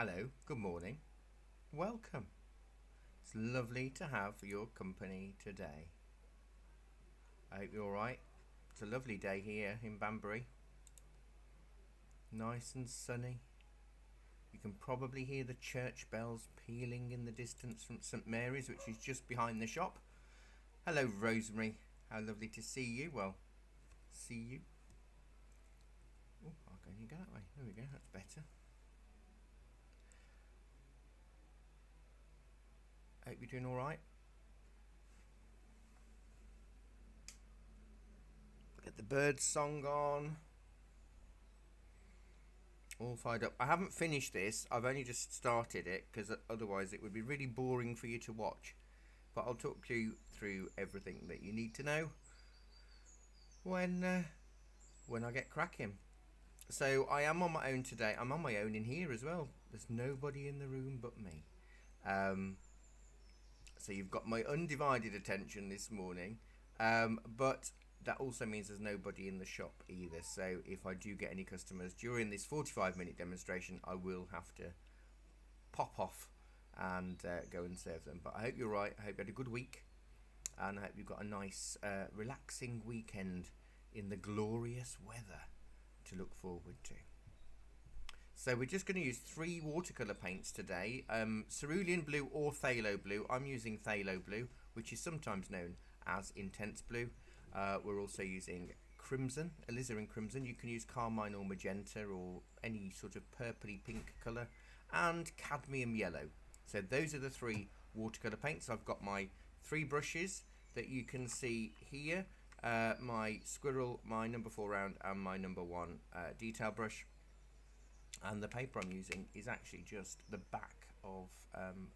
Hello, good morning, welcome. It's lovely to have your company today. I hope you're alright. It's a lovely day here in Banbury. Nice and sunny. You can probably hear the church bells pealing in the distance from St Mary's, which is just behind the shop. Hello, Rosemary. How lovely to see you. Well, see you. Oh, can you go that way? There we go, that's better. Hope you're doing alright. Get the bird song on. All fired up. I haven't finished this. I've only just started it because otherwise it would be really boring for you to watch. But I'll talk you through everything that you need to know when I get cracking. So I am on my own today. I'm on my own in here as well. There's nobody in the room but me. So you've got my undivided attention this morning. But that also means there's nobody in the shop either. So if I do get any customers during this 45-minute demonstration, I will have to pop off and go and serve them. But I hope you're right. I hope you had a good week. And I hope you've got a nice relaxing weekend in the glorious weather to look forward to. So we're just going to use 3 watercolour paints today, cerulean blue or phthalo blue. I'm using phthalo blue, which is sometimes known as intense blue. We're also using crimson, alizarin crimson. You can use carmine or magenta or any sort of purpley pink colour, and cadmium yellow. So those are the 3 watercolour paints. I've got my 3 brushes that you can see here, my squirrel, my number 4 round and my number 1 detail brush. And the paper I'm using is actually just the back of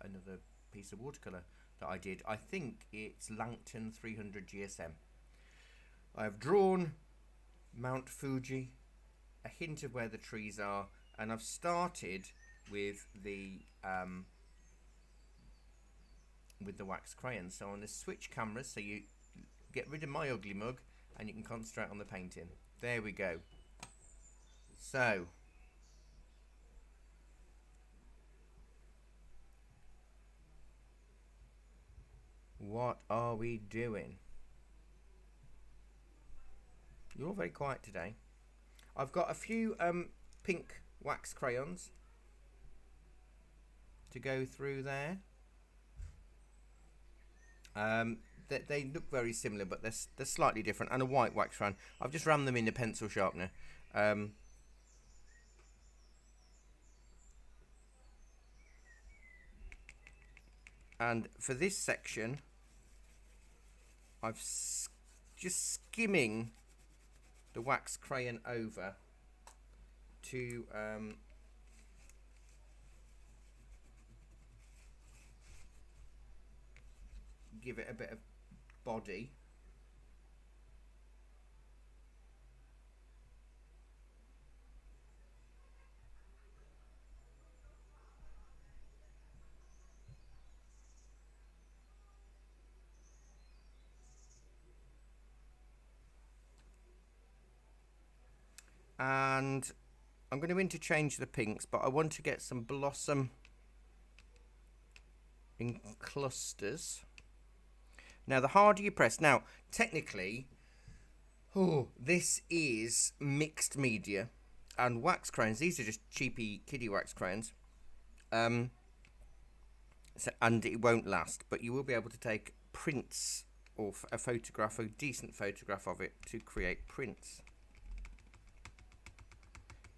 another piece of watercolour that I did. I think it's Langton 300 GSM. I have drawn Mount Fuji, a hint of where the trees are, and I've started with the wax crayon. So I'm going to switch cameras so you get rid of my ugly mug and you can concentrate on the painting. There we go. So what are we doing? You're all very quiet today. I've got a few pink wax crayons to go through there. They look very similar, but they're slightly different. And a white wax crayon. I've just rammed them in a pencil sharpener. And for this section, I've just skimming the wax crayon over to give it a bit of body. And I'm going to interchange the pinks, but I want to get some blossom in clusters. Now, the harder you press, now technically, this is mixed media and wax crayons. These are just cheapy kiddie wax crayons, and it won't last. But you will be able to take prints or a photograph, a decent photograph of it, to create prints.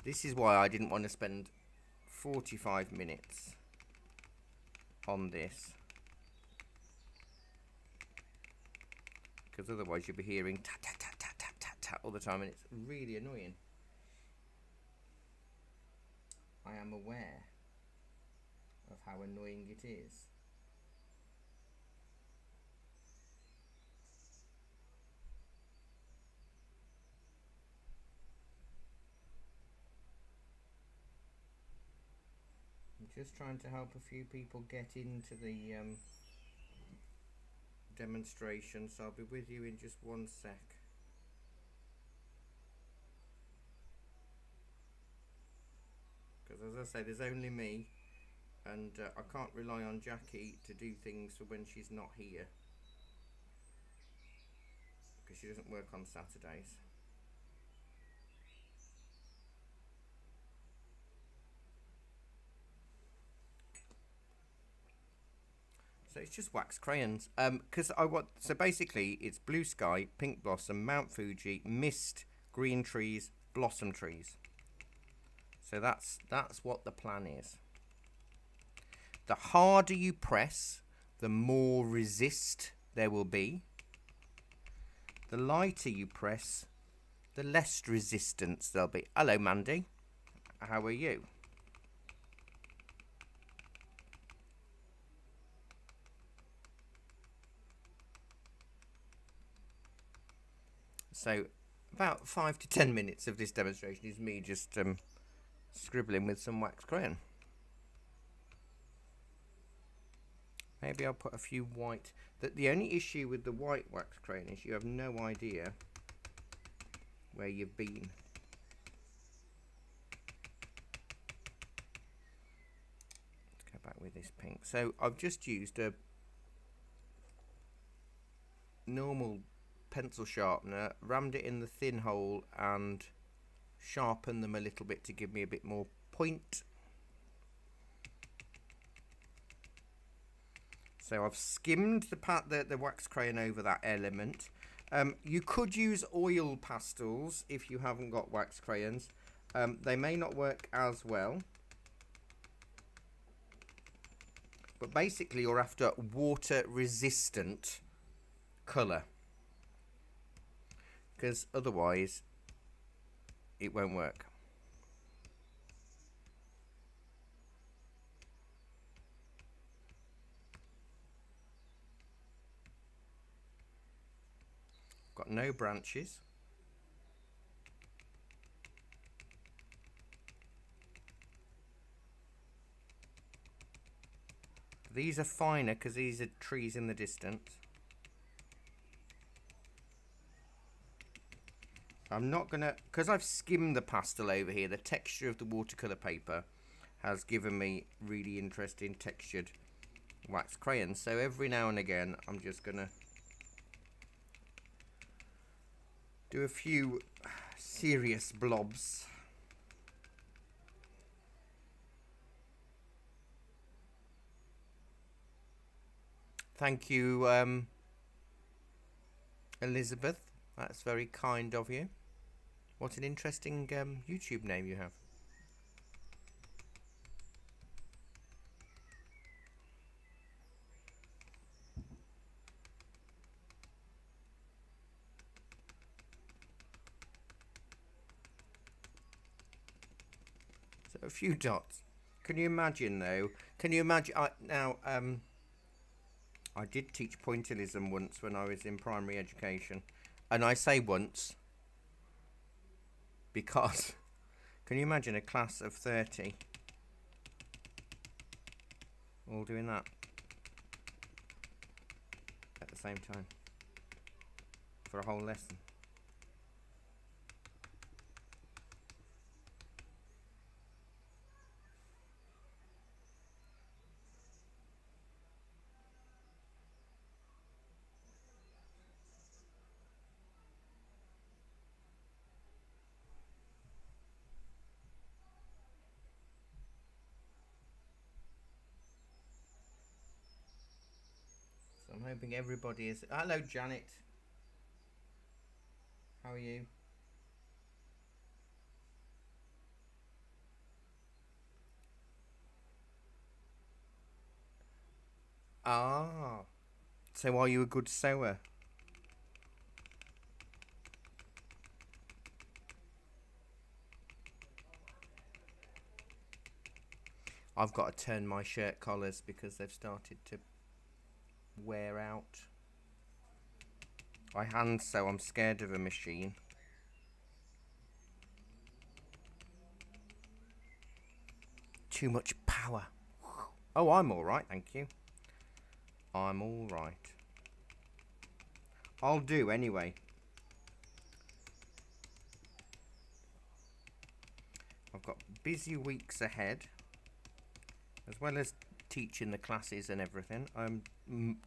This is why I didn't want to spend 45 minutes on this, because otherwise you'll be hearing tap, tap, tap, tap, tap, tap, tap all the time, and it's really annoying. I am aware of how annoying it is. Just trying to help a few people get into the demonstration, so I'll be with you in just 1 sec. Because as I say, there's only me and I can't rely on Jackie to do things for when she's not here, because she doesn't work on Saturdays. So it's just wax crayons, because so basically it's blue sky, pink blossom, Mount Fuji, mist, green trees, blossom trees. So that's what the plan is. The harder you press, the more resist there will be. The lighter you press, the less resistance there'll be. Hello, Mandy. How are you? So about 5 to 10 minutes of this demonstration is me just scribbling with some wax crayon. Maybe I'll put a few white. The only issue with the white wax crayon is you have no idea where you've been. Let's go back with this pink. So I've just used a normal pencil sharpener, rammed it in the thin hole and sharpened them a little bit to give me a bit more point. So I've skimmed the wax crayon over that element. You could use oil pastels if you haven't got wax crayons. They may not work as well. But basically you're after water resistant colour, because otherwise it won't work. Got no branches. These are finer because these are trees in the distance. I'm not gonna, because I've skimmed the pastel over here, the texture of the watercolour paper has given me really interesting textured wax crayons. So every now and again I'm just gonna do a few serious blobs. Thank you, Elizabeth. That's very kind of you. What an interesting YouTube name you have. So a few dots. Can you imagine though? Can you imagine now? I did teach pointillism once when I was in primary education, and I say once because can you imagine a class of 30 all doing that at the same time for a whole lesson? I'm hoping everybody is. Hello, Janet. How are you? Ah, so are you a good sewer? I've got to turn my shirt collars because they've started to wear out. I hand sew, I'm scared of a machine. Too much power. Oh, I'm alright, thank you. I'm alright. I'll do anyway. I've got busy weeks ahead. as well as teaching the classes and everything.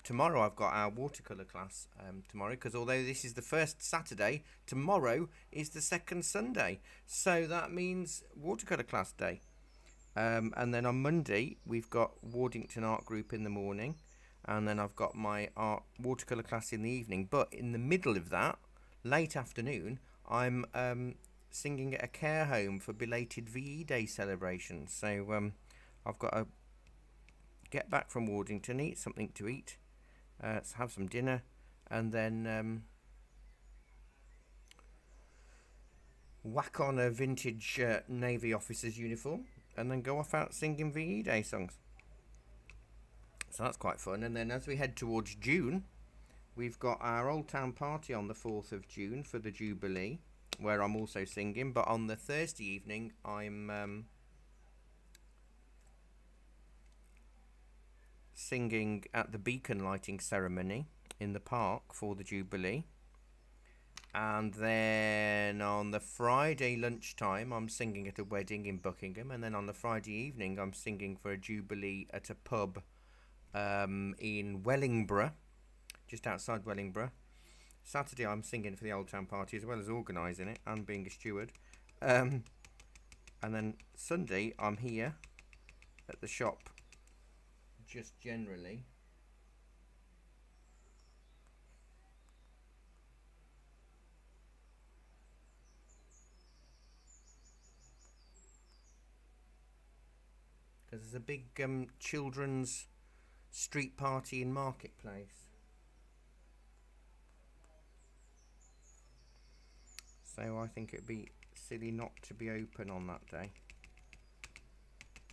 Tomorrow I've got our watercolour class tomorrow, because although this is the first Saturday, tomorrow is the second Sunday, so that means watercolour class day. And then on Monday we've got Wardington Art Group in the morning, and then I've got my art watercolour class in the evening. But in the middle of that, late afternoon, I'm singing at a care home for belated VE Day celebrations. So I've got to get back from Wardington, eat something to eat, have some dinner, and then whack on a vintage Navy officer's uniform, and then go off out singing VE Day songs. So that's quite fun. And then as we head towards June, we've got our Old Town Party on the 4th of June for the Jubilee, where I'm also singing. But on the Thursday evening, I'm singing at the beacon lighting ceremony in the park for the Jubilee. And then on the Friday lunchtime, I'm singing at a wedding in Buckingham. And then on the Friday evening, I'm singing for a Jubilee at a pub in Wellingborough, just outside Wellingborough. Saturday, I'm singing for the Old Town Party, as well as organising it and being a steward. And then Sunday, I'm here at the shop, just generally. Because there's a big children's street party in Marketplace. So I think it'd be silly not to be open on that day.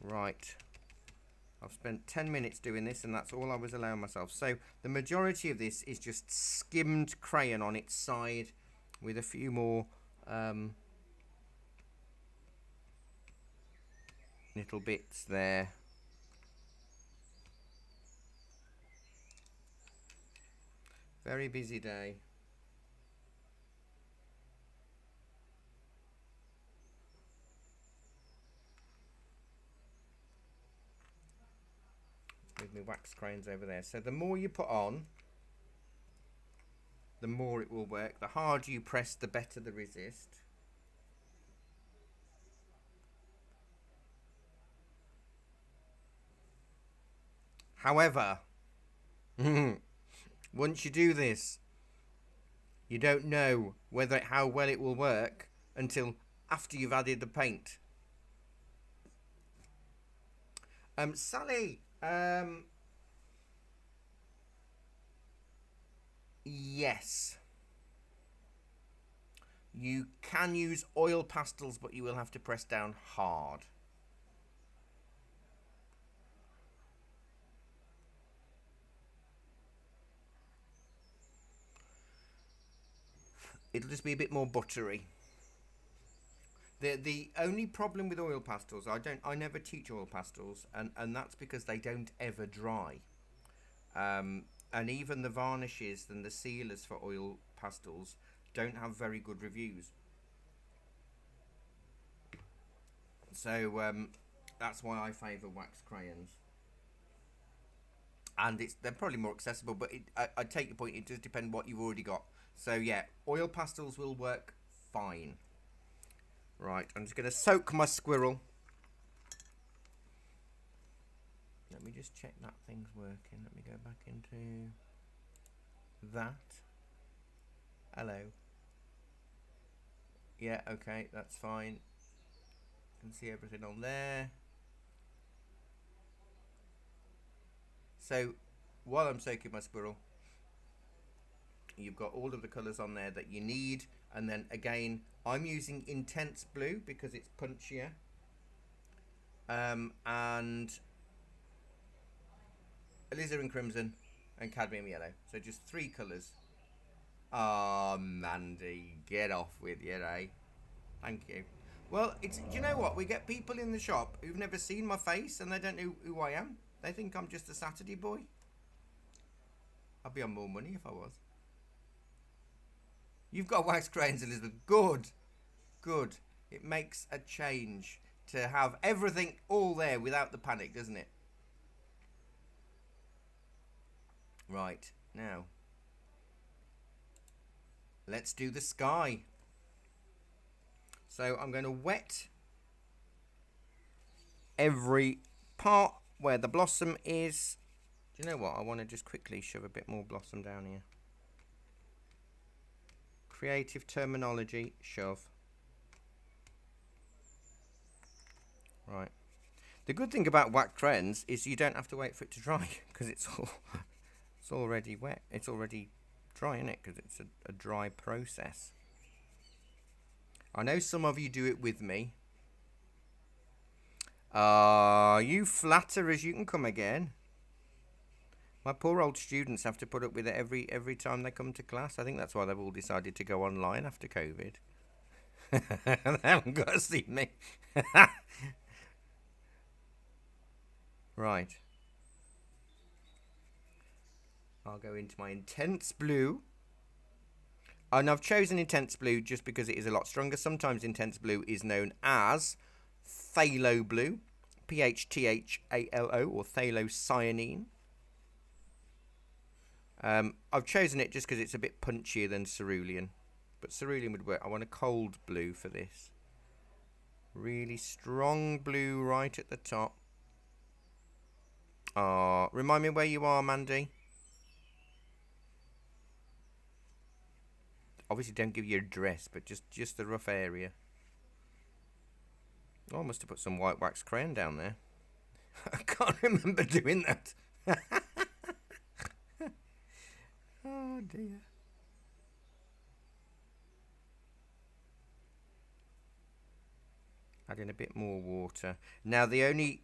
Right. I've spent 10 minutes doing this, and that's all I was allowing myself. So the majority of this is just skimmed crayon on its side with a few more little bits there. Very busy day. With my wax crayons over there. So the more you put on, the more it will work. The harder you press, the better the resist. However, once you do this, you don't know how well it will work until after you've added the paint. Sally, yes. You can use oil pastels, but you will have to press down hard. It'll just be a bit more buttery. The only problem with oil pastels, I never teach oil pastels, and that's because they don't ever dry. And even the varnishes and the sealers for oil pastels don't have very good reviews. So that's why I favour wax crayons. And they're probably more accessible, but I take your point, it does depend what you've already got. So yeah, oil pastels will work fine. Right, I'm just going to soak my squirrel. Let me just check that thing's working. Let me go back into that. Hello. Yeah, okay, that's fine. You can see everything on there. So, while I'm soaking my squirrel, you've got all of the colours on there that you need. And then again, I'm using intense blue because it's punchier. And alizarin crimson and cadmium yellow. So just 3 colours. Ah, Mandy, get off with you, eh? Thank you. Well, do you know what? We get people in the shop who've never seen my face and they don't know who I am. They think I'm just a Saturday boy. I'd be on more money if I was. You've got wax crayons, Elizabeth. Good. Good. It makes a change to have everything all there without the panic, doesn't it? Right, now let's do the sky. So I'm going to wet every part where the blossom is. Do you know what? I want to just quickly shove a bit more blossom down here. Creative terminology, shove. Right. The good thing about wax crayons is you don't have to wait for it to dry because it's already wet. It's already dry, isn't it? Because it's a dry process. I know some of you do it with me. You flatterers, you can come again. My poor old students have to put up with it every time they come to class. I think that's why they've all decided to go online after COVID. They haven't got to see me. Right. I'll go into my intense blue. And I've chosen intense blue just because it is a lot stronger. Sometimes intense blue is known as phthalo blue, PHTHALO, or phthalocyanine. I've chosen it just because it's a bit punchier than cerulean, but cerulean would work. I want a cold blue for this. Really strong blue right at the top. Remind me where you are, Mandy. Obviously don't give your address, but just the rough area. Oh, I must have put some white wax crayon down there. I can't remember doing that. Oh dear. Add in a bit more water. Now the only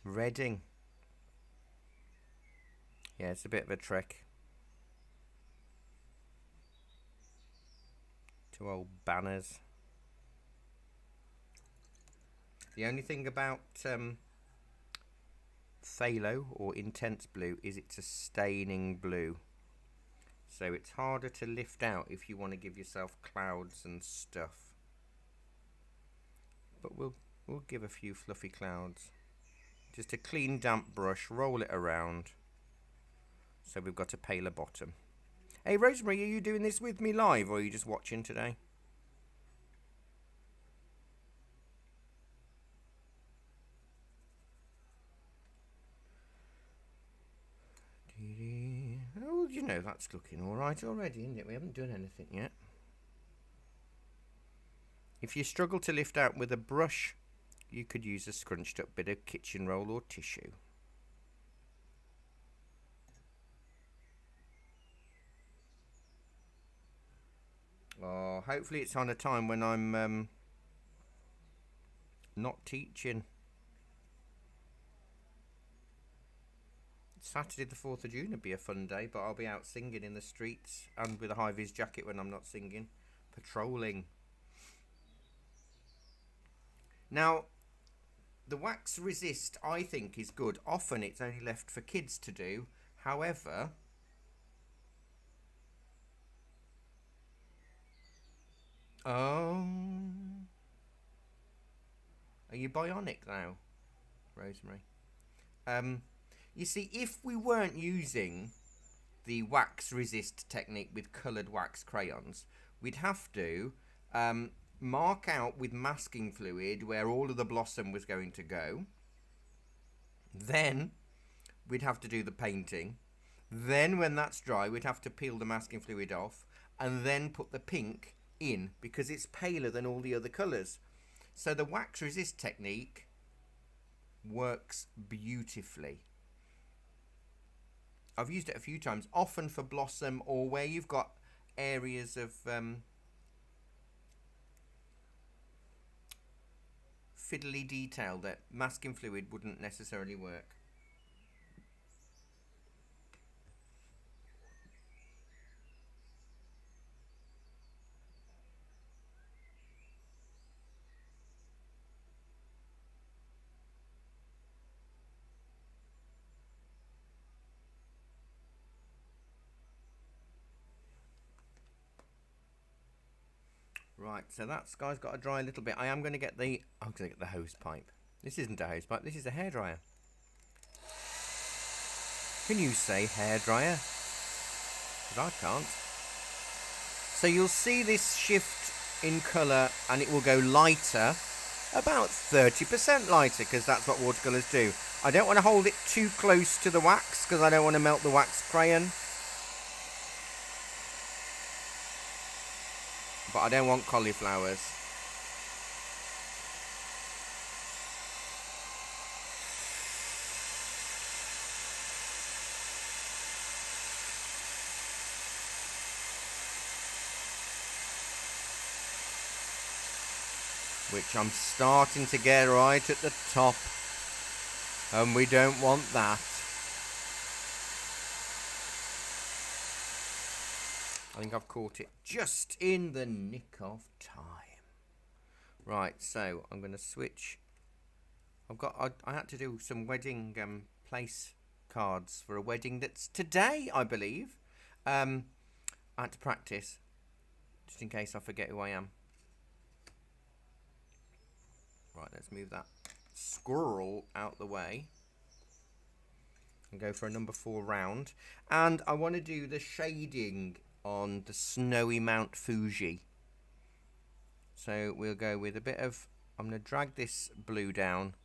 redding. Yeah, it's a bit of a trek. Two old banners. The only thing about phthalo or intense blue is it's a staining blue, so it's harder to lift out if you want to give yourself clouds and stuff. But we'll give a few fluffy clouds. Just a clean damp brush, roll it around, so we've got a paler bottom. Hey Rosemary, are you doing this with me live or are you just watching today? Oh, you know, that's looking alright already, isn't it? We haven't done anything yet. If you struggle to lift out with a brush, you could use a scrunched up bit of kitchen roll or tissue. Oh, hopefully it's on a time when I'm not teaching. Saturday the 4th of June would be a fun day, but I'll be out singing in the streets and with a high-vis jacket when I'm not singing, patrolling. Now, the wax resist, I think, is good. Often it's only left for kids to do. However, are you bionic now, Rosemary? You see, if we weren't using the wax resist technique with coloured wax crayons, we'd have to mark out with masking fluid where all of the blossom was going to go. Then we'd have to do the painting. Then when that's dry, we'd have to peel the masking fluid off and then put the pink in because it's paler than all the other colours. So the wax resist technique works beautifully. I've used it a few times, often for blossom or where you've got areas of fiddly detail that masking fluid wouldn't necessarily work. Right, so that sky's got to dry a little bit. I'm going to get the hose pipe. This isn't a hose pipe, this is a hairdryer. Can you say hairdryer? Because I can't. So you'll see this shift in colour, and it will go lighter, about 30% lighter, because that's what watercolours do. I don't want to hold it too close to the wax because I don't want to melt the wax crayon. But I don't want cauliflowers. Which I'm starting to get right at the top. And we don't want that. I think I've caught it just in the nick of time. Right, so I'm going to switch. I had to do some wedding place cards for a wedding that's today, I believe. I had to practice, just in case I forget who I am. Right, let's move that squirrel out the way and go for a number 4 round. And I want to do the shading on the snowy Mount Fuji. So we'll go with a bit of, I'm going to drag this blue down,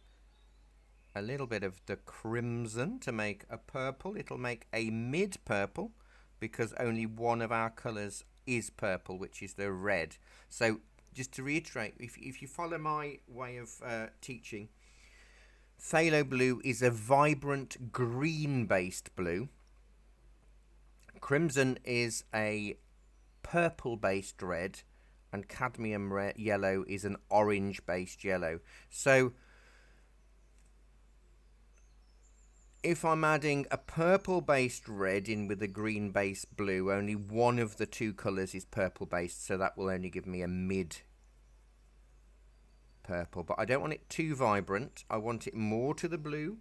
a little bit of the crimson to make a purple. It'll make a mid purple because only one of our colours is purple, which is the red. So just to reiterate, if you follow my way of teaching, phthalo blue is a vibrant green-based blue. Crimson is a purple-based red, and cadmium yellow is an orange-based yellow. So if I'm adding a purple-based red in with a green-based blue, only one of the two colours is purple-based, so that will only give me a mid-purple. But I don't want it too vibrant. I want it more to the blue.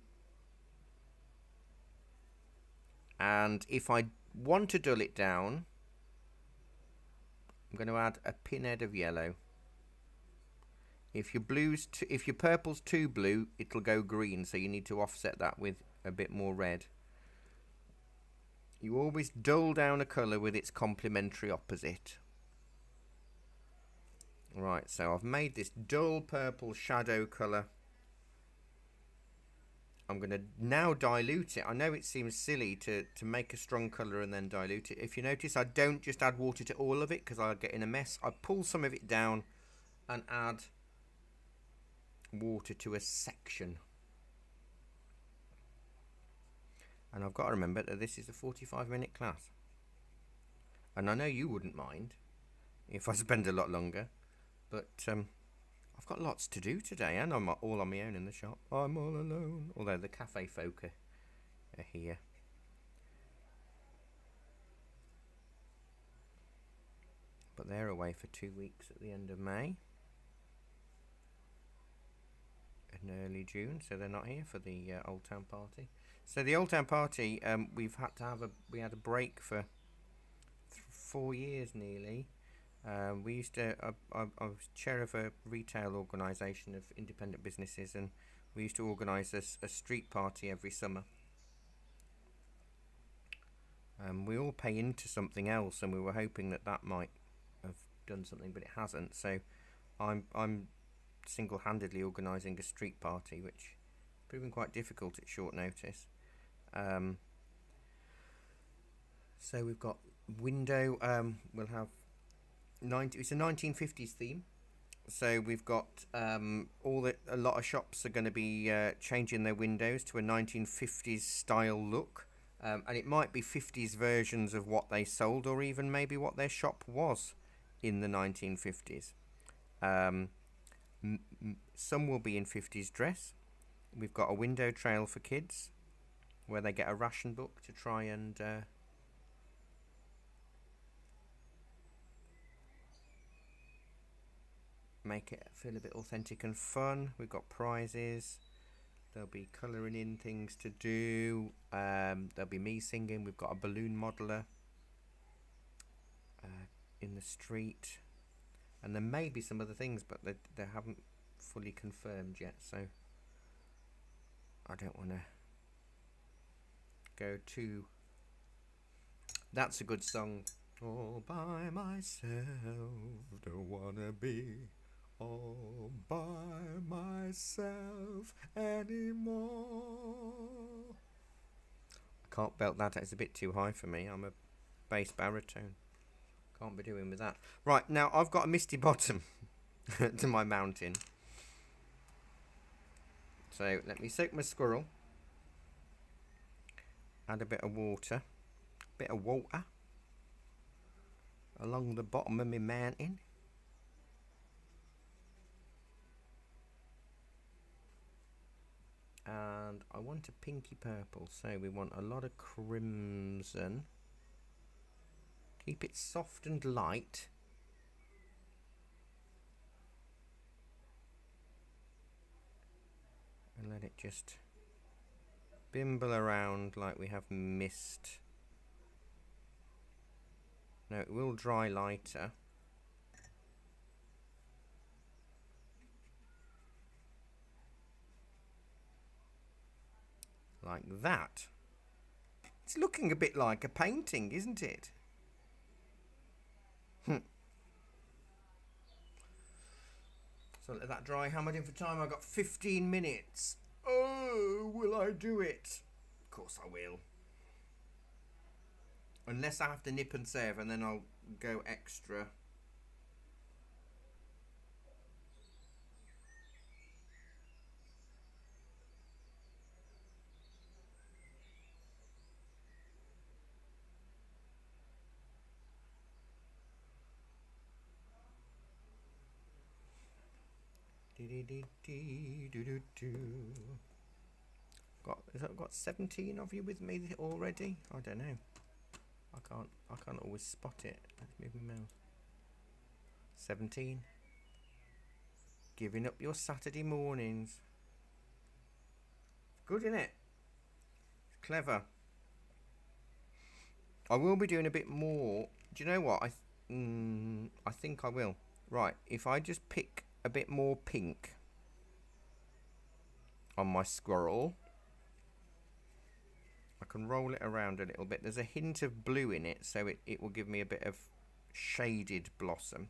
And if I want to dull it down, I'm going to add a pinhead of yellow. If your purple's too blue, it'll go green, so you need to offset that with a bit more red. You always dull down a colour with its complementary opposite. Right, so I've made this dull purple shadow colour. I'm going to now dilute it. I know it seems silly to make a strong colour and then dilute it. If you notice, I don't just add water to all of it because I'll get in a mess. I pull some of it down and add water to a section. And I've got to remember that this is a 45-minute class. And I know you wouldn't mind if I spend a lot longer. But I've got lots to do today, and I'm all on my own in the shop. I'm all alone. Although the cafe folk are here. But they're away for 2 weeks at the end of May. In early June, so they're not here for the Old Town Party. So the Old Town Party, we had a break for 4 years nearly. We used to. I was chair of a retail organisation of independent businesses, and we used to organise a street party every summer. We all pay into something else, and we were hoping that might have done something, but it hasn't. So I'm single-handedly organising a street party, which is proving quite difficult at short notice. So we've got window. We'll have it's a 1950s theme. So we've got a lot of shops are going to be changing their windows to a 1950s style look, and it might be 50s versions of what they sold, or even maybe what their shop was in the 1950s. Some will be in 50s dress. We've got a window trail for kids, where they get a ration book to try and make it feel a bit authentic and fun. We've got prizes. There'll be colouring in things to do. There'll be me singing. We've got a balloon modeler in the street, and there may be some other things, but they haven't fully confirmed yet, so I don't want to go to... That's a good song. All by myself, don't wanna be all by myself anymore. I can't belt that, it's a bit too high for me. I'm a bass baritone. Can't be doing with that. Right, now I've got a misty bottom to my mountain. So let me soak my squirrel. Add a bit of water. Along the bottom of my mountain. And I want a pinky purple, so we want a lot of crimson. Keep it soft and light. And let it just bimble around like we have mist. Now it will dry lighter. Like that. It's looking a bit like a painting, isn't it? So let that dry. Hammered in for time. I've got 15 minutes. Oh, will I do it? Of course I will. Unless I have to nip and save, and then I'll go extra. Has that got 17 of you with me already? I don't know. I can't always spot it. Let's move my mouse. 17. Giving up your Saturday mornings. Good, isn't it? It's clever. I will be doing a bit more. Do you know what? I think I will. Right, if I just pick a bit more pink on my squirrel, I can roll it around a little bit. There's a hint of blue in it, so it will give me a bit of shaded blossom.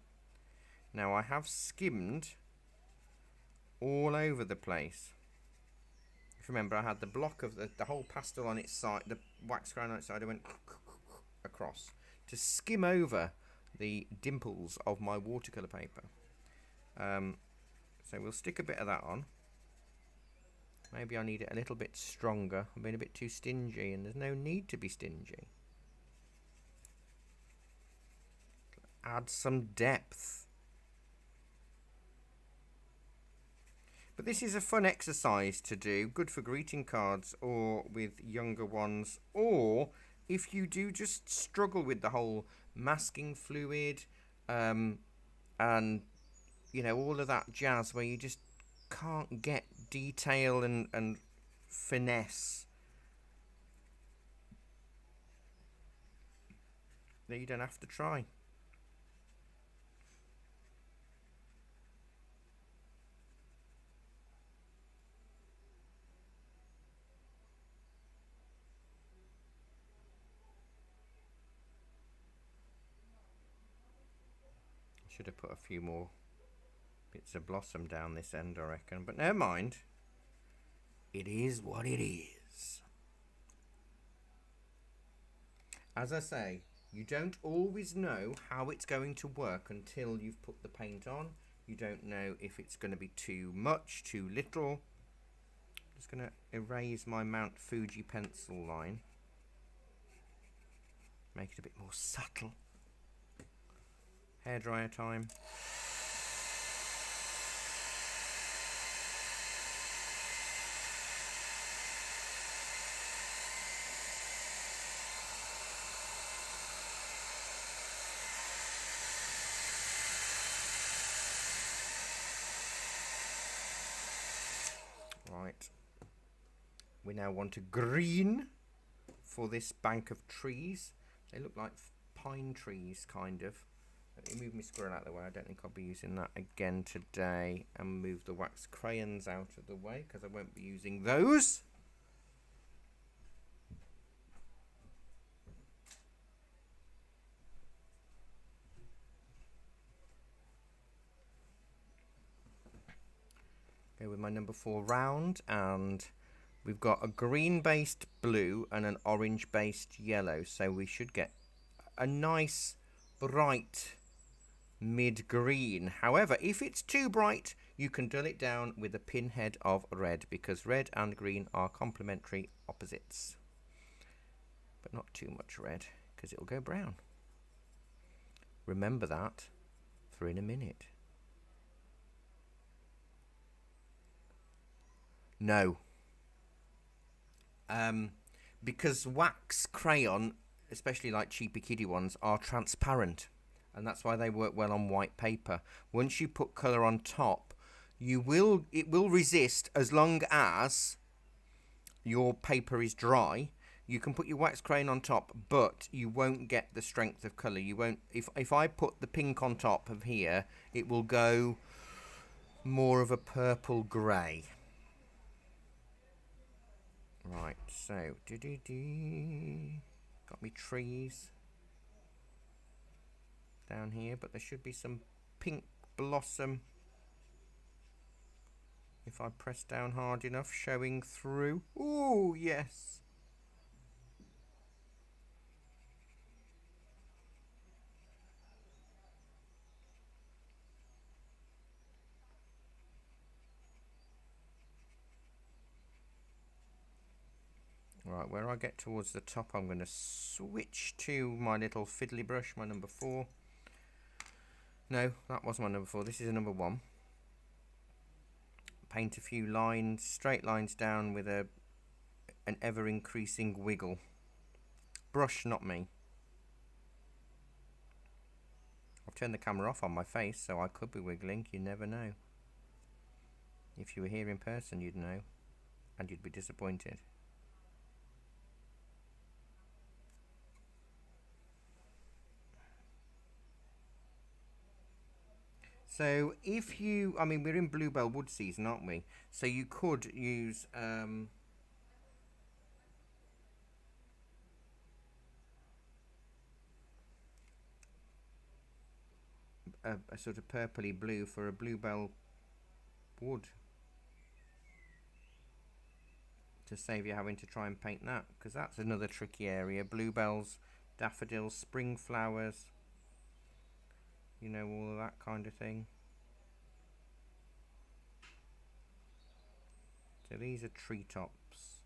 Now I have skimmed all over the place. If you remember, I had the block of the whole pastel on its side, the wax crayon on its side. I went across to skim over the dimples of my watercolour paper. So we'll stick a bit of that on. Maybe I need it a little bit stronger. I'm being a bit too stingy, and there's no need to be stingy. Add some depth. But this is a fun exercise to do, good for greeting cards or with younger ones, or if you do just struggle with the whole masking fluid and you know, all of that jazz where you just can't get detail and finesse. Then you don't have to try. Should have put a few more bits of blossom down this end, I reckon, but never mind. It is what it is. As I say, you don't always know how it's going to work until you've put the paint on. You don't know if it's going to be too much, too little. I'm just going to erase my Mount Fuji pencil line. Make it a bit more subtle. Hairdryer time. Right. We now want a green for this bank of trees. They look like pine trees, kind of. Let me move my squirrel out of the way. I don't think I'll be using that again today. And move the wax crayons out of the way, because I won't be using those. go with my number 4 round, and we've got a green based blue and an orange based yellow, so we should get a nice bright mid green. However, if it's too bright, you can dull it down with a pinhead of red, because red and green are complementary opposites. But not too much red, because it'll go brown. Remember that for in a minute. No. Because wax crayon, especially like cheapy kiddie ones, are transparent, and that's why they work well on white paper. Once you put colour on top, it will resist as long as your paper is dry. You can put your wax crayon on top, but you won't get the strength of colour. You won't. If I put the pink on top of here, it will go more of a purple grey. Right, so got me trees down here, but there should be some pink blossom if I press down hard enough, showing through. Ooh, yes. Right, where I get towards the top, I'm going to switch to my little fiddly brush, my number 4. No, that was my number 4. This is a number 1. Paint a few lines, straight lines down with an ever-increasing wiggle. Brush, not me. I've turned the camera off on my face, so I could be wiggling. You never know. If you were here in person, you'd know, and you'd be disappointed. So if you, I mean, we're in Bluebell Wood season, aren't we? So you could use a sort of purpley blue for a Bluebell Wood, to save you having to try and paint that, because that's another tricky area. Bluebells, daffodils, spring flowers, you know, all of that kind of thing. So these are treetops.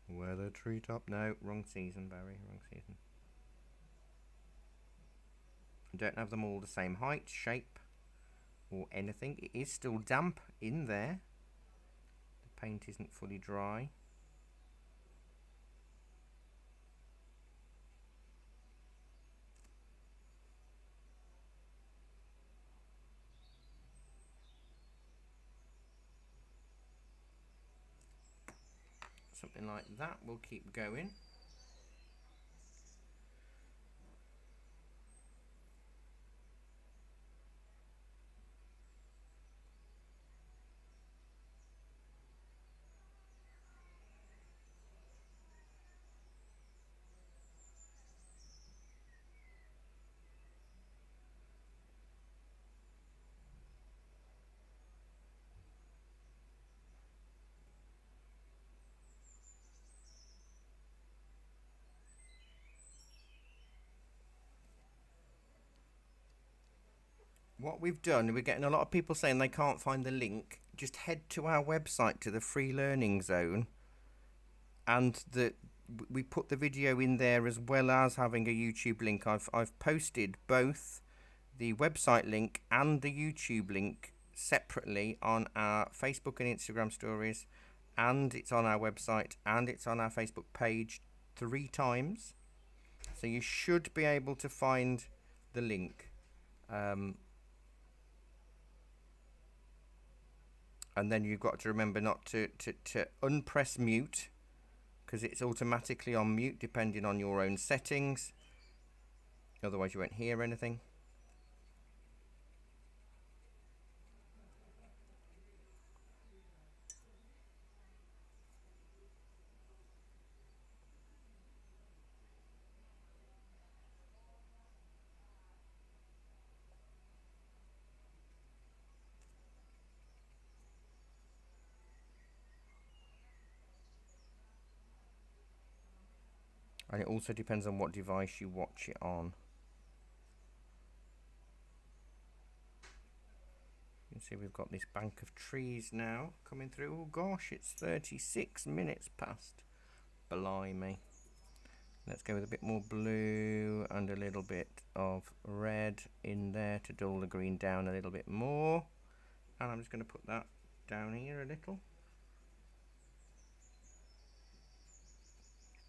Where the treetop? No, wrong season, Barry, wrong season. I don't have them all the same height, shape, or anything. It is still damp in there. The paint isn't fully dry. Something like that. We'll keep going. What we've done, we're getting a lot of people saying they can't find the link. Just head to our website, to the free learning zone, and we put the video in there as well as having a YouTube link. I've posted both the website link and the YouTube link separately on our Facebook and Instagram stories, and it's on our website, and it's on our Facebook page 3 times. So you should be able to find the link. And then you've got to remember not to unpress mute, because it's automatically on mute depending on your own settings. Otherwise you won't hear anything. And it also depends on what device you watch it on. You can see we've got this bank of trees now coming through. Oh gosh, it's 36 minutes past. Blimey. Let's go with a bit more blue and a little bit of red in there to dull the green down a little bit more. And I'm just going to put that down here a little.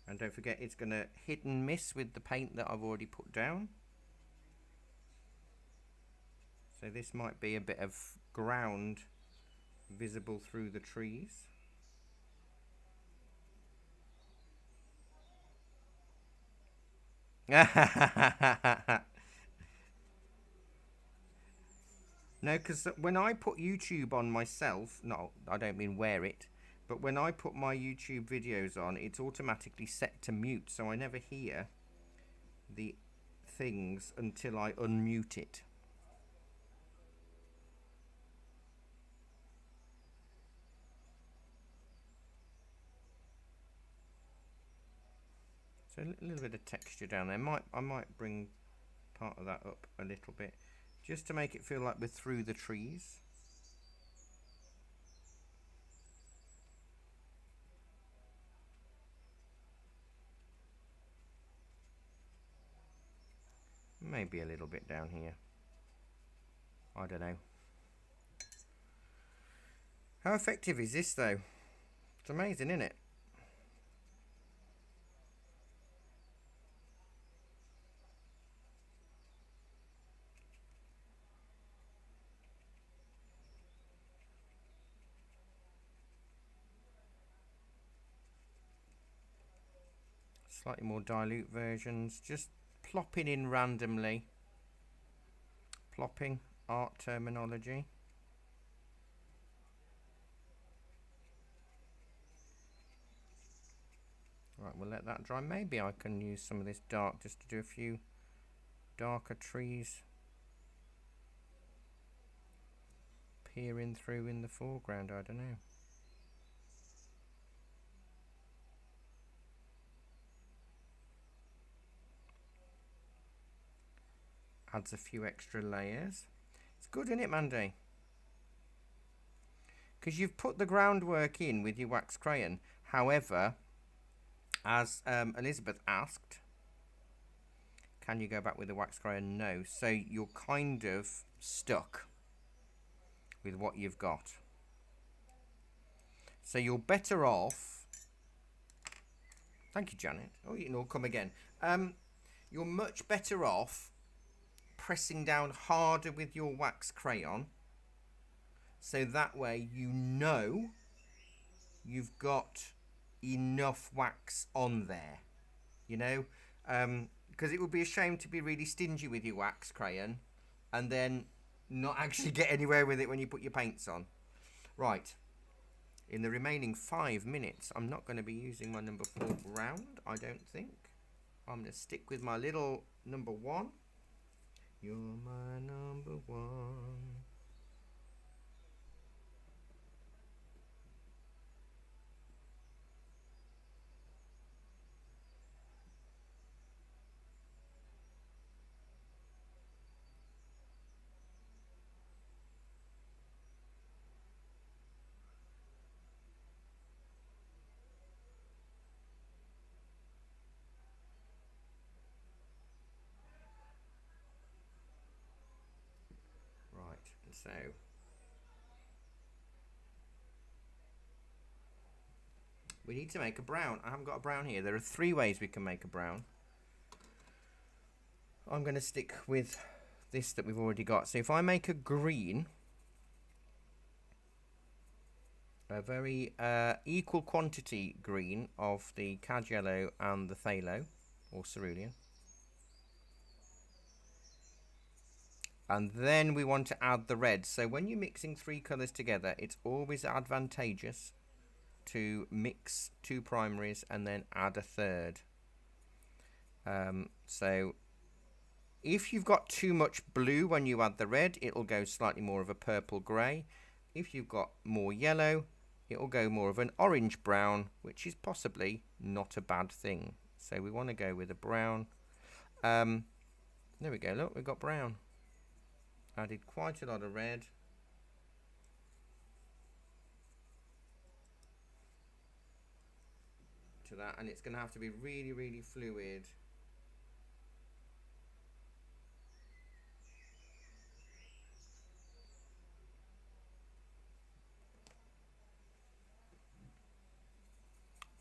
And don't forget, it's going to hit and miss with the paint that I've already put down. So this might be a bit of ground visible through the trees. No, because when I put YouTube on myself, no, I don't mean wear it, but when I put my YouTube videos on, it's automatically set to mute, so I never hear the things until I unmute it. So a little bit of texture down there. I might bring part of that up a little bit, just to make it feel like we're through the trees. Maybe a little bit down here. I don't know. How effective is this though? It's amazing, isn't it? Slightly more dilute versions, just plopping in randomly. Plopping, art terminology. Right, we'll let that dry. Maybe I can use some of this dark just to do a few darker trees peering through in the foreground. I don't know. Adds a few extra layers. It's good, isn't it, Mandy? Because you've put the groundwork in with your wax crayon. However, as Elizabeth asked, can you go back with the wax crayon? No. So you're kind of stuck with what you've got. So you're better off. Thank you, Janet. Oh, you can all come again. You're much better off pressing down harder with your wax crayon, so that way you know you've got enough wax on there, you know, because it would be a shame to be really stingy with your wax crayon and then not actually get anywhere with it when you put your paints on. Right, in the remaining 5 minutes I'm not going to be using my number 4 round, I don't think. I'm going to stick with my little number 1. You're my number 1. So we need to make a brown. I haven't got a brown here. There are 3 ways we can make a brown. I'm going to stick with this that we've already got. So if I make a green, a very equal quantity green of the cad yellow and the phthalo or cerulean. And then we want to add the red. So when you're mixing 3 colours together, it's always advantageous to mix 2 primaries and then add a third. So if you've got too much blue when you add the red, it'll go slightly more of a purple grey. If you've got more yellow, it'll go more of an orange brown, which is possibly not a bad thing. So we want to go with a brown. There we go, look, we've got brown. Added quite a lot of red. To that, and it's going to have to be really, really fluid.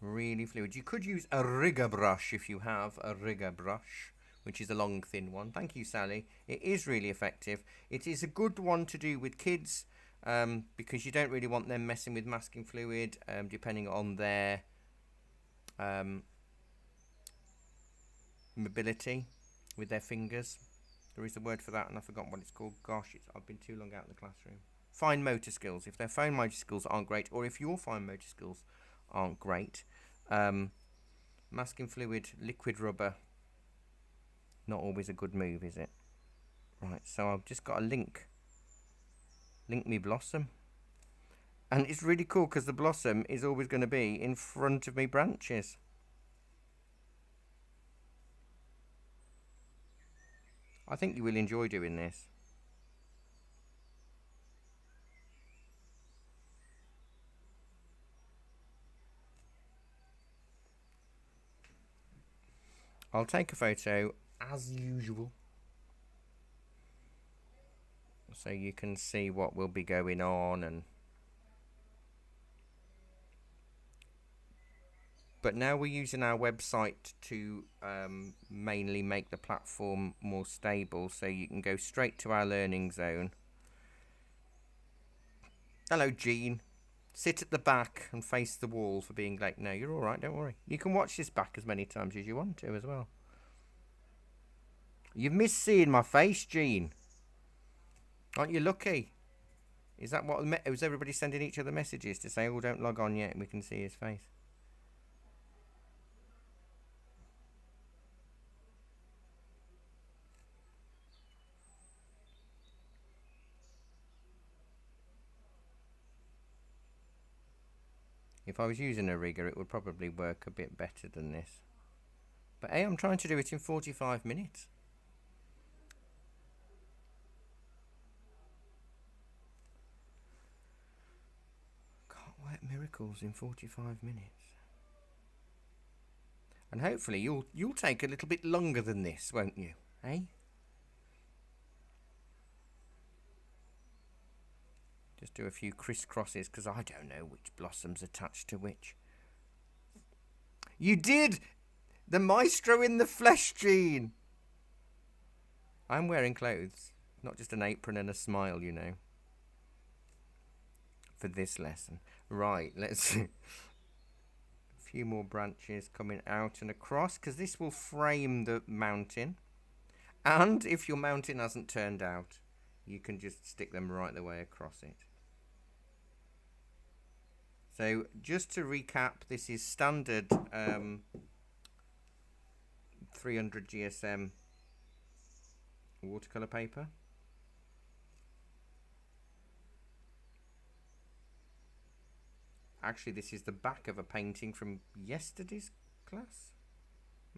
Really fluid. You could use a rigger brush if you have a rigger brush, which is a long, thin one. Thank you, Sally. It is really effective. It is a good one to do with kids because you don't really want them messing with masking fluid, depending on their mobility with their fingers. There is a word for that and I've forgotten what it's called. Gosh, I've been too long out of the classroom. Fine motor skills. If their fine motor skills aren't great, or if your fine motor skills aren't great, masking fluid, liquid rubber, not always a good move, is it? Right, so I've just got a link me blossom, and it's really cool because the blossom is always going to be in front of me branches. I think you will enjoy doing this. I'll take a photo as usual so you can see what will be going on. And but now we're using our website to mainly make the platform more stable, so you can go straight to our learning zone. Hello, Jean. Sit at the back and face the wall for being late. No, you're all right, don't worry. You can watch this back as many times as you want to as well. You've missed seeing my face, Jean. Aren't you lucky? Is that what was everybody sending each other messages to say, oh, don't log on yet, we can see his face? If I was using a rigger, it would probably work a bit better than this. But hey, I'm trying to do it in 45 minutes. Can't work miracles in 45 minutes. And hopefully you'll take a little bit longer than this, won't you? Eh? Just do a few crisscrosses because I don't know which blossom's attached to which. You did! The maestro in the flesh, Jean! I'm wearing clothes, not just an apron and a smile, you know. For this lesson. Right, let's see. A few more branches coming out and across because this will frame the mountain. And if your mountain hasn't turned out, you can just stick them right the way across it. So just to recap, this is standard 300 GSM watercolour paper. Actually, this is the back of a painting from yesterday's class,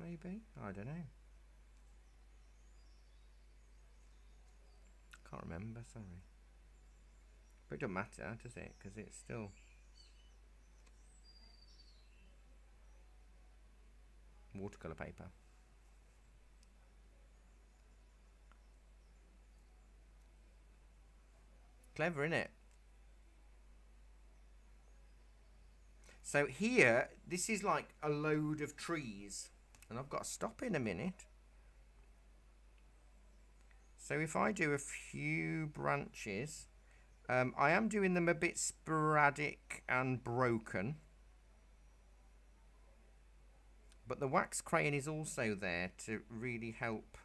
maybe? I don't know. Can't remember, sorry. But it doesn't matter, does it? Because it's still watercolour paper. Clever, innit? So here, this is like a load of trees. And I've got to stop in a minute. So if I do a few branches, I am doing them a bit sporadic and broken. But the wax crayon is also there to really help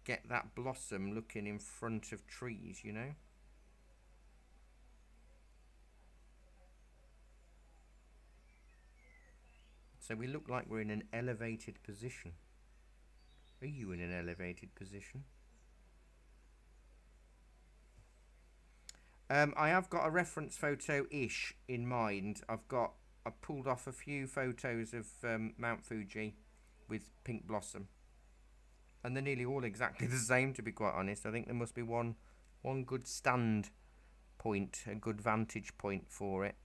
get that blossom looking in front of trees, you know. So we look like we're in an elevated position. Are you in an elevated position? I have got a reference photo-ish in mind. I pulled off a few photos of Mount Fuji with pink blossom, and they're nearly all exactly the same, to be quite honest. I think there must be one good stand point, a good vantage point for it.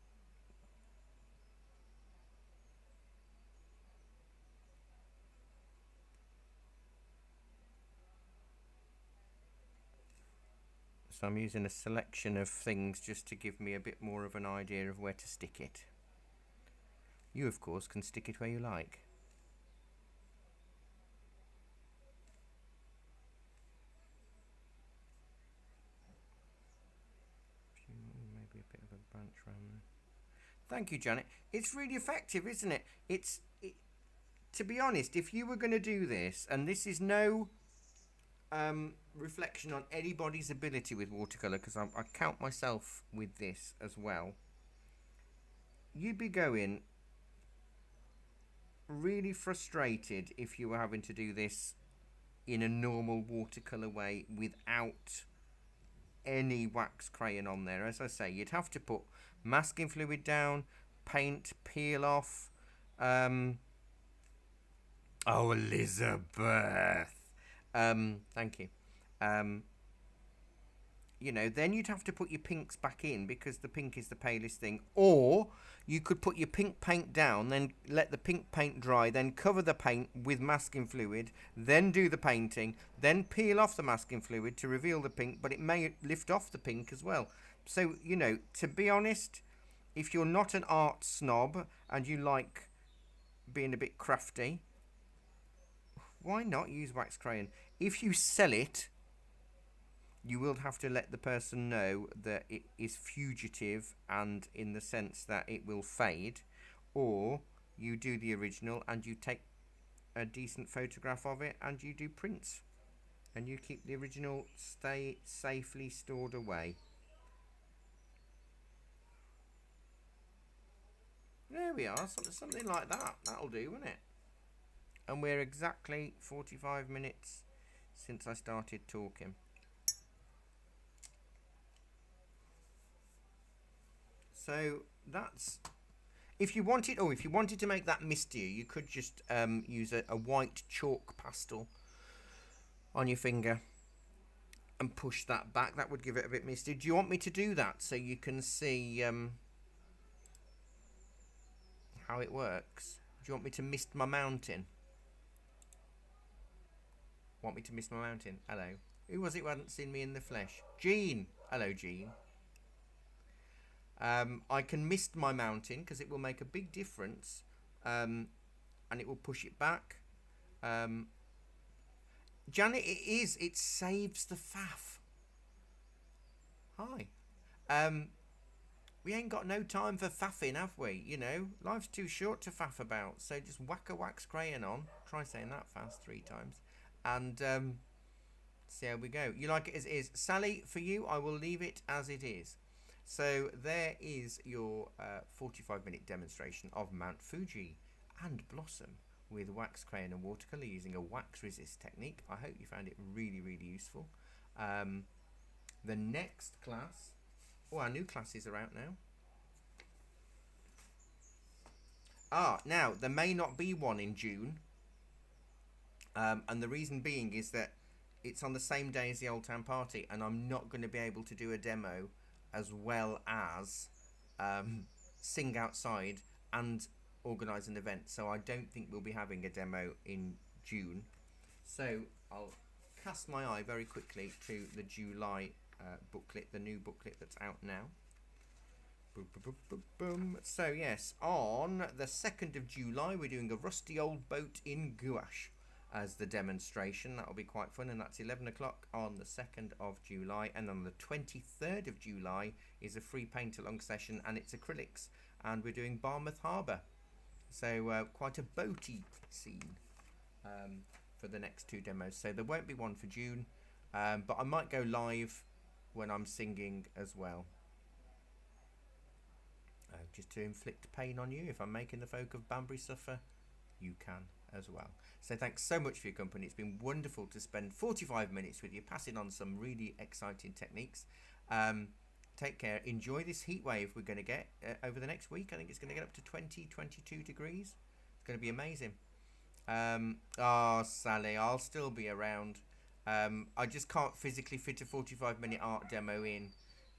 So I'm using a selection of things just to give me a bit more of an idea of where to stick it. You, of course, can stick it where you like. Maybe a bit of a branch around there. Thank you, Janet. It's really effective, isn't it? To be honest, if you were going to do this, and this is no reflection on anybody's ability with watercolour, because I count myself with this as well, you'd be going really frustrated if you were having to do this in a normal watercolour way without any wax crayon on there. As I say, you'd have to put masking fluid down, paint, peel off. Oh, Elizabeth. Thank you. You know, then you'd have to put your pinks back in because the pink is the palest thing. Or you could put your pink paint down, then let the pink paint dry, then cover the paint with masking fluid, then do the painting, then peel off the masking fluid to reveal the pink, but it may lift off the pink as well. So, you know, to be honest, if you're not an art snob and you like being a bit crafty, why not use wax crayon? If you sell it, you will have to let the person know that it is fugitive and in the sense that it will fade, or you do the original and you take a decent photograph of it and you do prints and you keep the original stay safely stored away. There we are, something like that. That'll do, won't it? And we're exactly 45 minutes since I started talking. So that's, if you wanted to make that mistier, you could just use a white chalk pastel on your finger and push that back. That would give it a bit misty. Do you want me to do that so you can see how it works? Do you want me to mist my mountain? Want me to mist my mountain? Hello. Who was it who hadn't seen me in the flesh? Jean. Hello, Jean. I can mist my mountain because it will make a big difference, and it will push it back. Janet, it saves the faff. Hi. We ain't got no time for faffing, have we? You know, life's too short to faff about, so just whack a wax crayon on. Try saying that fast 3 times. And see how we go. You like it as it is. Sally, for you, I will leave it as it is. So there is your 45-minute demonstration of Mount Fuji and Blossom with wax crayon and watercolour using a wax resist technique. I hope you found it really, really useful. The next class, our new classes are out now. Now, there may not be one in June. And the reason being is that it's on the same day as the Old Town Party, and I'm not going to be able to do a demo as well as sing outside and organise an event. So I don't think we'll be having a demo in June. So I'll cast my eye very quickly to the July booklet, the new booklet that's out now. Boom, boom, boom, boom. So yes, on the 2nd of July, we're doing a rusty old boat in gouache as the demonstration. That'll be quite fun, and that's 11 o'clock on the 2nd of July. And on the 23rd of July is a free paint along session, and it's acrylics, and we're doing Barmouth Harbour, so quite a boaty scene for the next 2 demos. So there won't be one for June, but I might go live when I'm singing as well, just to inflict pain on you. If I'm making the folk of Banbury suffer, you can as well. So thanks so much for your company. It's been wonderful to spend 45 minutes with you, passing on some really exciting techniques. take care. Enjoy this heat wave we're going to get over the next week. I think it's going to get up to 20, 22 degrees. It's going to be amazing. Sally, I'll still be around. I just can't physically fit a 45-minute art demo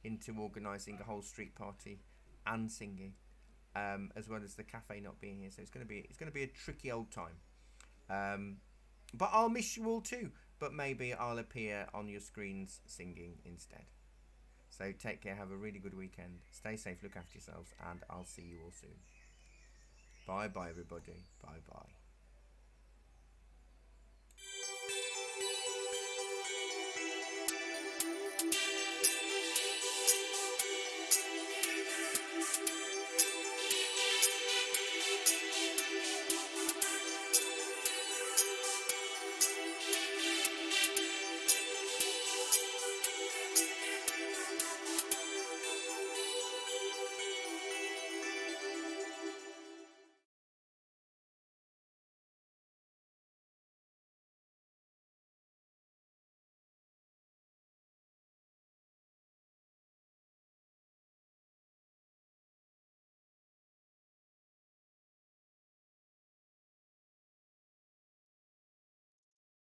into organising a whole street party and singing, as well as the cafe not being here. So it's going to be a tricky old time. But I'll miss you all too. But maybe I'll appear on your screens singing instead. So take care. Have a really good weekend. Stay safe. Look after yourselves, and I'll see you all soon. Bye bye, everybody. Bye bye.